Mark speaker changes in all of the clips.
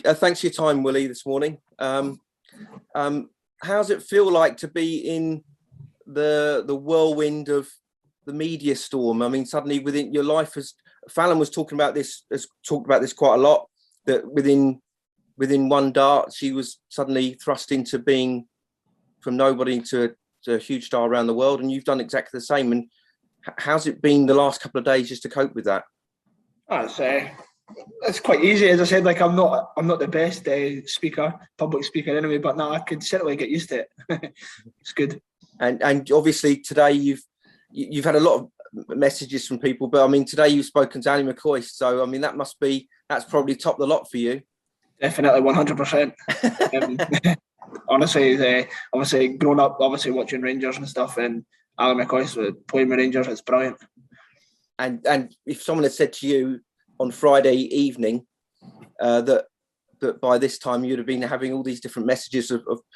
Speaker 1: Thanks for your time, Willie, this morning. How's it feel like to be in the whirlwind of the media storm? I mean, suddenly within your life, as Fallon was talking about this, has talked about this quite a lot, that within one dart, she was suddenly thrust into being from nobody to a huge star around the world, and you've done exactly the same. And how's it been the last couple of days just to cope with that?
Speaker 2: It's quite easy, as I said. Like I'm not the best public speaker anyway, but no, I could certainly get used to it. It's good.
Speaker 1: And obviously today you've had a lot of messages from people, but I mean today you've spoken to Ali McCoy, so I mean that's probably topped the lot for you.
Speaker 2: Definitely 100%. Honestly, obviously growing up, obviously watching Rangers and stuff, and Alan McCoy playing with Rangers, it's brilliant.
Speaker 1: And if someone had said to you on Friday evening that by this time you'd have been having all these different messages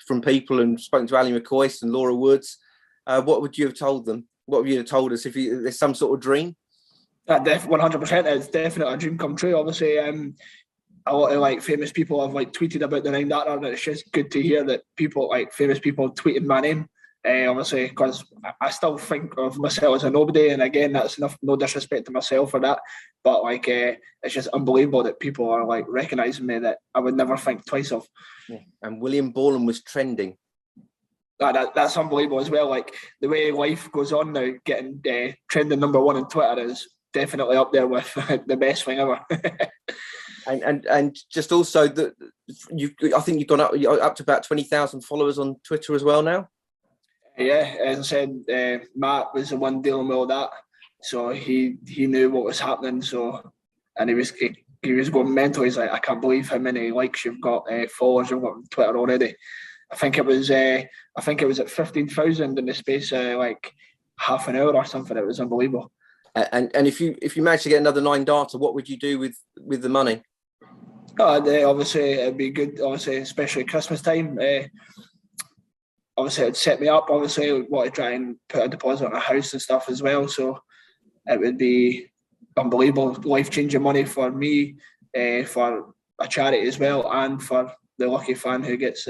Speaker 1: from people and spoken to Ali McCoy and Laura Woods, what would you have told them? What would you have told us if there's some sort of dream?
Speaker 2: 100%, it's definitely a dream come true. Obviously, a lot of famous people have tweeted about the 9 darter, and it's just good to hear that famous people tweeting my name. Obviously, because I still think of myself as a nobody, and again, that's no disrespect to myself for that, but it's just unbelievable that people are recognising me that I would never think twice of.
Speaker 1: Yeah. And William Borland was trending.
Speaker 2: That's unbelievable as well. The way life goes on now, getting trending number 1 on Twitter is definitely up there with the best thing ever.
Speaker 1: and just also that I think you've gone up to about 20,000 followers on Twitter as well now.
Speaker 2: Yeah, as I said, Matt was the one dealing with all that, so he knew what was happening. So, and he was going mental. He's like, I can't believe how many likes you've got, followers you've got on Twitter already. I think it was at 15,000 in the space of half an hour or something. It was unbelievable.
Speaker 1: And if you managed to get another 9 darter, what would you do with the money?
Speaker 2: Obviously it'd be good. Obviously, especially Christmas time. Obviously, it'd set me up. Obviously, I want to try and put a deposit on a house and stuff as well. So it would be unbelievable, life-changing money for me, for a charity as well, and for the lucky fan who gets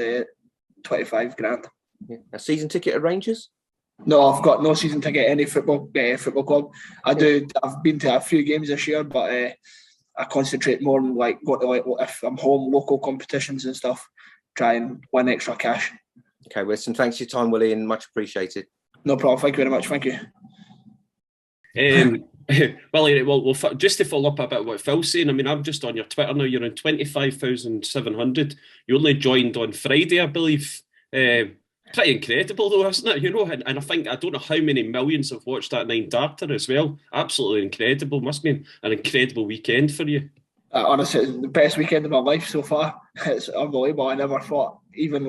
Speaker 2: 25 grand.
Speaker 1: Yeah. A season ticket at Rangers?
Speaker 2: No, I've got no season ticket at any football club. I've been to a few games this year, but I concentrate more on go to if I'm home, local competitions and stuff, try and win extra cash.
Speaker 1: Okay, listen, thanks for your time, Willie, and much appreciated.
Speaker 2: No problem. Thank you very much. Thank you.
Speaker 3: Willie, well, just to follow up a bit what Phil's saying, I mean, I'm just on your Twitter now. You're on 25,700. You only joined on Friday, I believe. Pretty incredible, though, isn't it? And I don't know how many millions have watched that 9 darter as well. Absolutely incredible. Must be an incredible weekend for you.
Speaker 2: Honestly, it's the best weekend of my life so far. It's unbelievable. I never thought even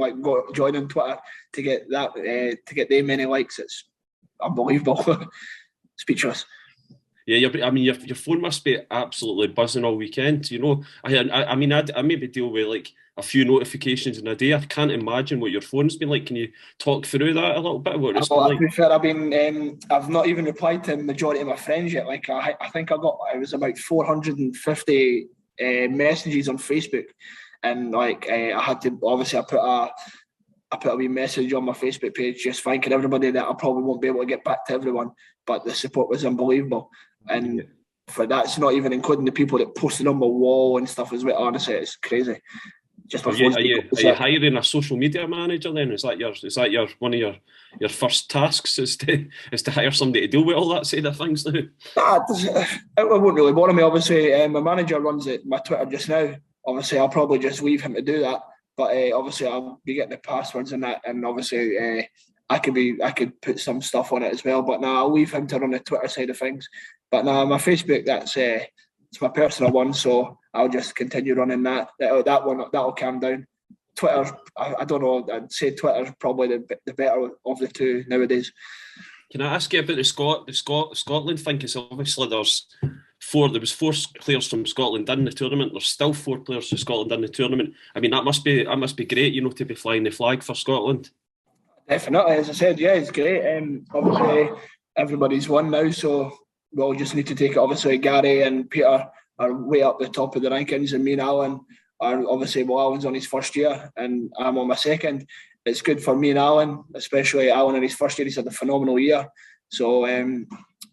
Speaker 2: joining Twitter to get that that many likes. It's unbelievable. Speechless.
Speaker 3: Yeah, your phone must be absolutely buzzing all weekend. I maybe deal with a few notifications in a day. I can't imagine what your phone's been like. Can you talk through that a little bit? What it's been like?
Speaker 2: To be fair, I've not even replied to the majority of my friends yet. I think it was about 450 messages on Facebook, and I had to obviously I put a wee message on my Facebook page just thanking everybody that I probably won't be able to get back to everyone, but the support was unbelievable. And for that's not even including the people that posted on my wall and stuff as well. Honestly, it's crazy. Are
Speaker 3: you hiring a social media manager then? Is that your one of your first tasks is to hire somebody to deal with all that side of things now?
Speaker 2: It won't really bother me. Obviously, my manager runs my Twitter just now. Obviously, I'll probably just leave him to do that. But obviously, I'll be getting the passwords and that, and obviously, I could put some stuff on it as well. But I'll leave him to run the Twitter side of things. But my Facebook, it's my personal one, so I'll just continue running that. That'll calm down. Twitter, I don't know. I'd say Twitter's probably the better of the two nowadays.
Speaker 3: Can I ask you about the Scotland thing? Because obviously there was 4 players from Scotland in the tournament. There's still 4 players from Scotland in the tournament. I mean, that must be great, to be flying the flag for Scotland.
Speaker 2: Definitely, as I said, yeah, it's great. Obviously, everybody's won now, so we'll just need to take it. Obviously, Gary and Peter are way up the top of the rankings, and me and Alan obviously, Alan's on his first year and I'm on my second. It's good for me and Alan, especially Alan in his first year. He's had a phenomenal year. So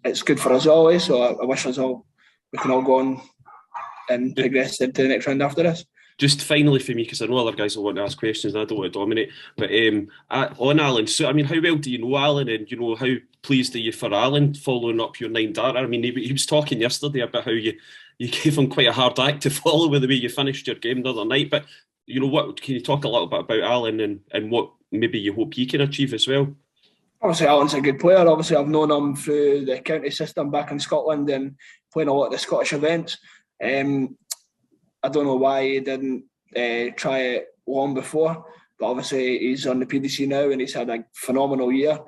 Speaker 2: it's good for us all. So I wish we can all go on and progress into the next round after this.
Speaker 3: Just finally for me, because I know other guys will want to ask questions and I don't want to dominate, but on Alan, so I mean, how well do you know Alan, and how pleased are you for Alan following up your 9 data? I mean, he was talking yesterday about how you gave him quite a hard act to follow with the way you finished your game the other night, but what can you talk a little bit about Alan and what maybe you hope he can achieve as well?
Speaker 2: Obviously, Alan's a good player. Obviously, I've known him through the county system back in Scotland and playing a lot of the Scottish events. I don't know why he didn't try it long before, but obviously he's on the PDC now and he's had a phenomenal year.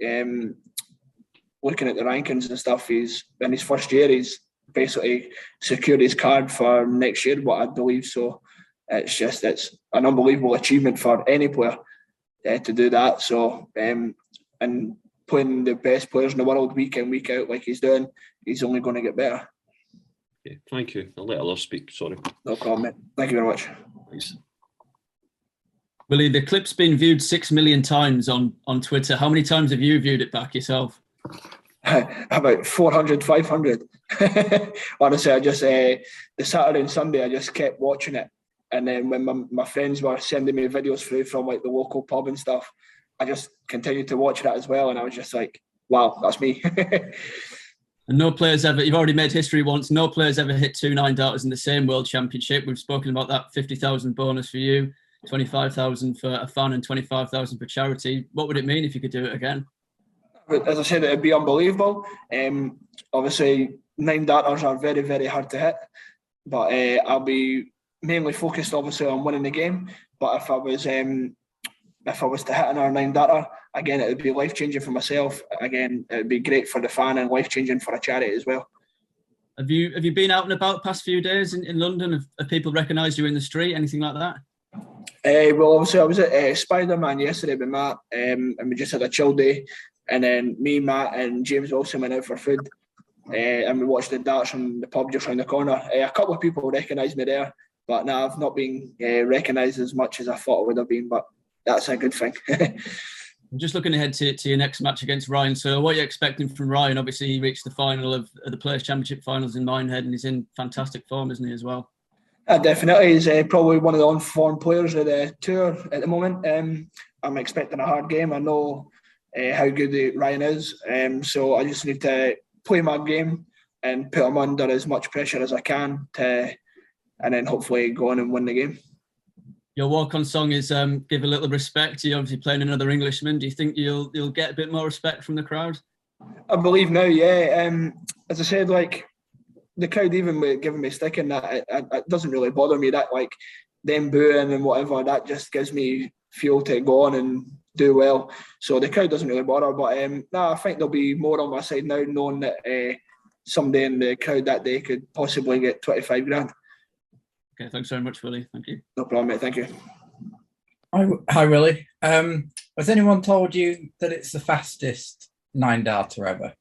Speaker 2: Looking at the rankings and stuff, he's in his first year, he's basically secured his card for next year, what I believe. So it's an unbelievable achievement for any player to do that. So and playing the best players in the world week in, week out like he's doing, he's only going to get better.
Speaker 3: Okay, thank you. I'll let others speak. Sorry.
Speaker 2: No problem, mate. Thank you very much.
Speaker 3: Thanks.
Speaker 4: Willie, the clip's been viewed 6 million times on Twitter. How many times have you viewed it back yourself?
Speaker 2: About 400, 500. Honestly, I just the Saturday and Sunday I just kept watching it, and then when my friends were sending me videos through from like the local pub and stuff, I just continued to watch that as well, and I was just like, wow, that's me.
Speaker 4: And no players ever, you've already made history once, no players ever hit 2 9-darters in the same World Championship. We've spoken about that 50,000 bonus for you, 25,000 for a fan and 25,000 for charity. What would it mean if you could do it again?
Speaker 2: As I said, it'd be unbelievable. Obviously, 9-darters are very, very hard to hit, but I'll be mainly focused, obviously, on winning the game. But if I was to hit another 9-darter, again, it would be life-changing for myself. Again, it would be great for the fan and life-changing for a charity as well.
Speaker 4: Have you been out and about the past few days in London? Have people recognised you in the street, anything like that?
Speaker 2: Well, obviously, I was at Spider-Man yesterday with Matt, and we just had a chill day. And then me, Matt, and James Wilson went out for food, and we watched the darts from the pub just around the corner. A couple of people recognised me there, but no, I've not been recognised as much as I thought I would have been. But that's a good thing.
Speaker 4: I'm just looking ahead to your next match against Ryan Searle. What are you expecting from Ryan? Obviously, he reached the final of the Players' Championship finals in Minehead, and he's in fantastic form, isn't he, as well?
Speaker 2: Definitely. He's probably one of the on-form players of the tour at the moment. I'm expecting a hard game. I know how good Ryan is. So I just need to play my game and put him under as much pressure as I can and then hopefully go on and win the game.
Speaker 4: Your walk-on song is Give a Little Respect. You're obviously playing another Englishman. Do you think you'll get a bit more respect from the crowd?
Speaker 2: I believe now, yeah. As I said, like the crowd even giving me stick in that, it doesn't really bother me. That like them booing and whatever, that just gives me fuel to go on and do well. So the crowd doesn't really bother. But I think there'll be more on my side now, knowing that somebody in the crowd that day could possibly get 25 grand.
Speaker 4: Okay, thanks very much, Willie. Thank you.
Speaker 2: No problem, mate. Thank you.
Speaker 5: Hi, Willie. Has anyone told you that it's the fastest 9-darter ever?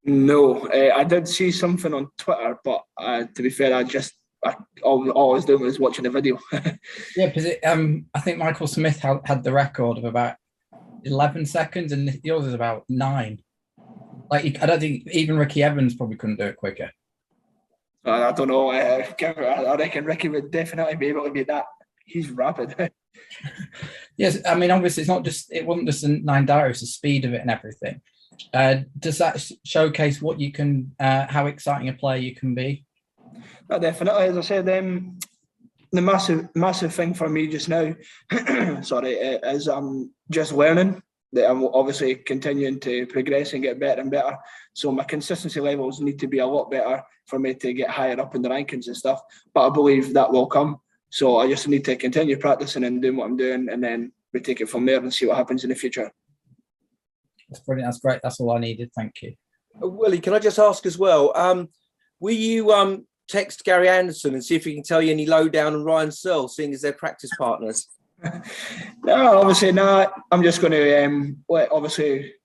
Speaker 2: No, I did see something on Twitter, but to be fair, all I was doing was watching the video.
Speaker 5: Yeah, because I think Michael Smith had the record of about 11 seconds, and yours is about 9. Like, I don't think even Ricky Evans probably couldn't do it quicker.
Speaker 2: I don't know. I reckon Ricky would definitely be able to beat that. He's rapid.
Speaker 5: Yes, I mean, obviously, it wasn't just a 9-darter, it's the speed of it and everything. Does that showcase what you can, how exciting a player you can be?
Speaker 2: Definitely. As I said, the massive thing for me just now, is I'm just learning. That I'm obviously continuing to progress and get better and better. So my consistency levels need to be a lot better for me to get higher up in the rankings and stuff. But I believe that will come. So I just need to continue practicing and doing what I'm doing, and then we take it from there and see what happens in the future.
Speaker 5: That's brilliant. That's great. That's all I needed. Thank you.
Speaker 1: Willie, can I just ask as well, will you text Gary Anderson and see if he can tell you any lowdown on Ryan Searle, seeing as they're practice partners?
Speaker 2: No, obviously not. I'm just going to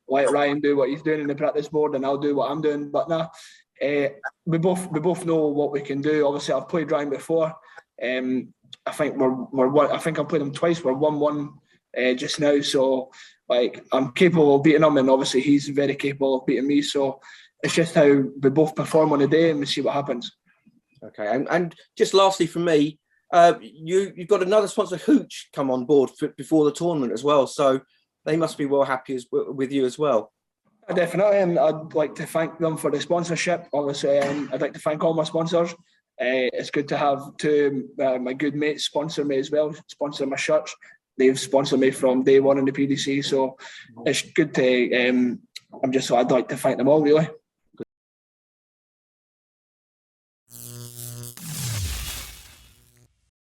Speaker 2: let Ryan do what he's doing in the practice board, and I'll do what I'm doing. But we both know what we can do. Obviously, I've played Ryan before. I think I think I've played him twice. We're 1-1 just now. So like I'm capable of beating him, and obviously he's very capable of beating me. So it's just how we both perform on the day, and we see what happens.
Speaker 1: Okay, and just lastly from me, you've got another sponsor, Hooch, come on board before the tournament as well. So they must be well happy with you as well.
Speaker 2: Definitely, and I'd like to thank them for the sponsorship. Obviously, I'd like to thank all my sponsors. It's good to have two my good mates sponsor me as well, sponsor my shirts. They've sponsored me from day one in the PDC, so it's good to. I'd like to thank them all, really.